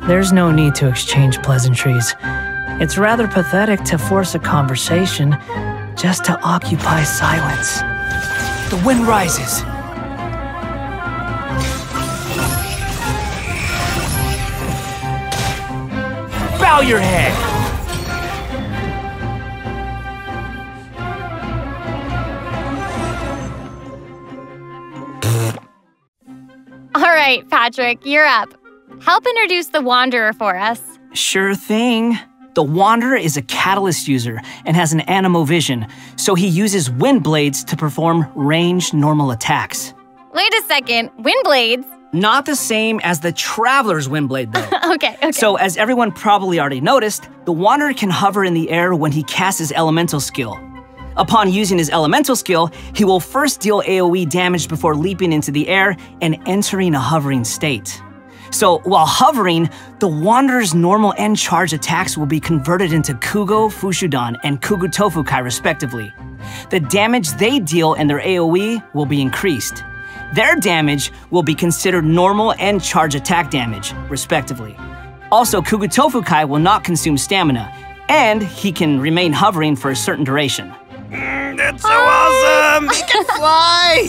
there's no need to exchange pleasantries. It's rather pathetic to force a conversation just to occupy silence. The wind rises. Bow your head! All right, Patrick, you're up. Help introduce the Wanderer for us. Sure thing. The Wanderer is a Catalyst user and has an Anemo vision, so he uses wind blades to perform ranged normal attacks. Wait a second, wind blades? Not the same as the Traveler's wind blade, though. Okay. So, as everyone probably already noticed, the Wanderer can hover in the air when he casts his elemental skill. Upon using his elemental skill, he will first deal AoE damage before leaping into the air and entering a hovering state. So, while hovering, the Wanderer's normal and charge attacks will be converted into Kugo Fushudan and Kugu Tofukai respectively. The damage they deal and their AoE will be increased. Their damage will be considered normal and charge attack damage, respectively. Also, Kugu Tofukai will not consume stamina, and he can remain hovering for a certain duration. That's so awesome! He can fly!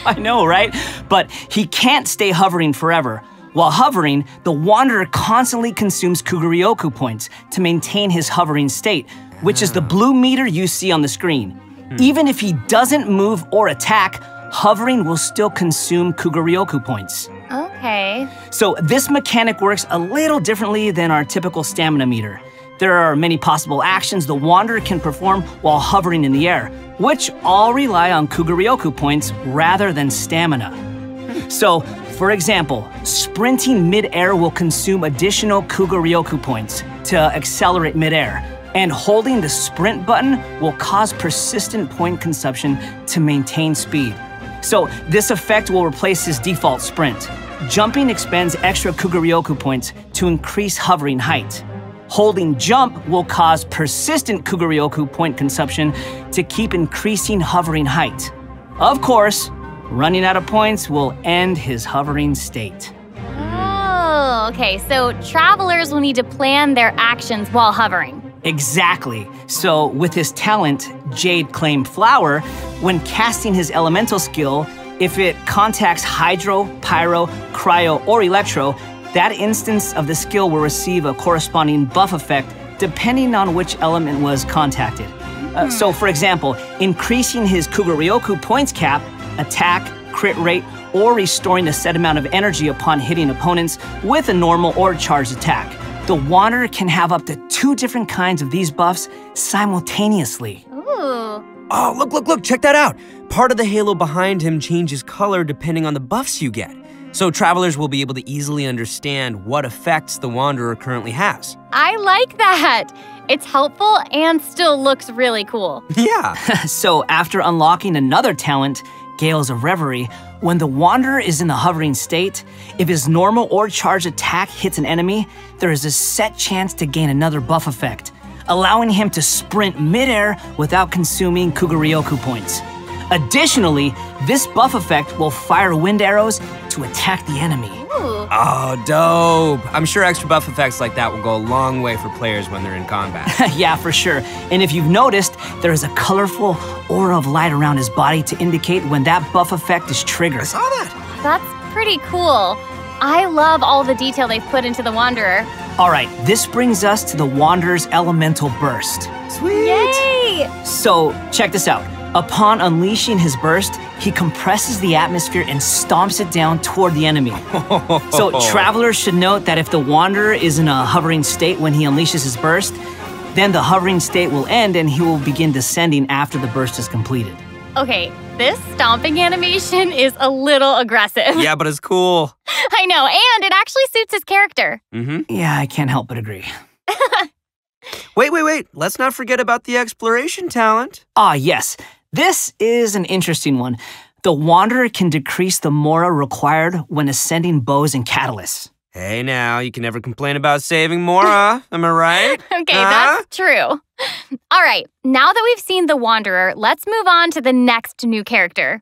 I know, right? But he can't stay hovering forever. While hovering, the Wanderer constantly consumes Kuguryoku points to maintain his hovering state, which is the blue meter you see on the screen. Even if he doesn't move or attack, hovering will still consume Kuguryoku points. Okay. So this mechanic works a little differently than our typical stamina meter. There are many possible actions the Wanderer can perform while hovering in the air, which all rely on Kuguryoku points rather than stamina. So, for example, sprinting mid-air will consume additional Kuguryoku points to accelerate mid-air, and holding the sprint button will cause persistent point consumption to maintain speed. So this effect will replace his default sprint. Jumping expends extra Kuguryoku points to increase hovering height. Holding jump will cause persistent Kuguryoku point consumption to keep increasing hovering height. Of course, running out of points will end his hovering state. Oh, okay, so travelers will need to plan their actions while hovering. Exactly. So with his talent, Jade Claim Flower, when casting his elemental skill, if it contacts Hydro, Pyro, Cryo, or Electro, that instance of the skill will receive a corresponding buff effect depending on which element was contacted. So for example, increasing his Kuguryoku points cap, attack, crit rate, or restoring a set amount of energy upon hitting opponents with a normal or charged attack. The Wanderer can have up to 2 different kinds of these buffs simultaneously. Ooh. Oh, look, check that out. Part of the halo behind him changes color depending on the buffs you get. So travelers will be able to easily understand what effects the Wanderer currently has. I like that. It's helpful and still looks really cool. Yeah. So after unlocking another talent, Gales of Reverie, when the Wanderer is in the hovering state, if his normal or charged attack hits an enemy, there is a set chance to gain another buff effect, allowing him to sprint midair without consuming Kuguryoku points. Additionally, this buff effect will fire wind arrows to attack the enemy. Ooh. Oh, dope. I'm sure extra buff effects like that will go a long way for players when they're in combat. Yeah, for sure. And if you've noticed, there is a colorful aura of light around his body to indicate when that buff effect is triggered. I saw that. That's pretty cool. I love all the detail they've put into the Wanderer. All right, this brings us to the Wanderer's Elemental Burst. Sweet. Yay! So, check this out. Upon unleashing his burst, he compresses the atmosphere and stomps it down toward the enemy. So travelers should note that if the Wanderer is in a hovering state when he unleashes his burst, then the hovering state will end and he will begin descending after the burst is completed. Okay, this stomping animation is a little aggressive. Yeah, but it's cool. I know, and it actually suits his character. Yeah, I can't help but agree. Wait. Let's not forget about the exploration talent. Ah, yes. This is an interesting one. The Wanderer can decrease the Mora required when ascending bows and catalysts. Hey now, you can never complain about saving Mora, am I right? Okay, that's true. All right, now that we've seen the Wanderer, let's move on to the next new character.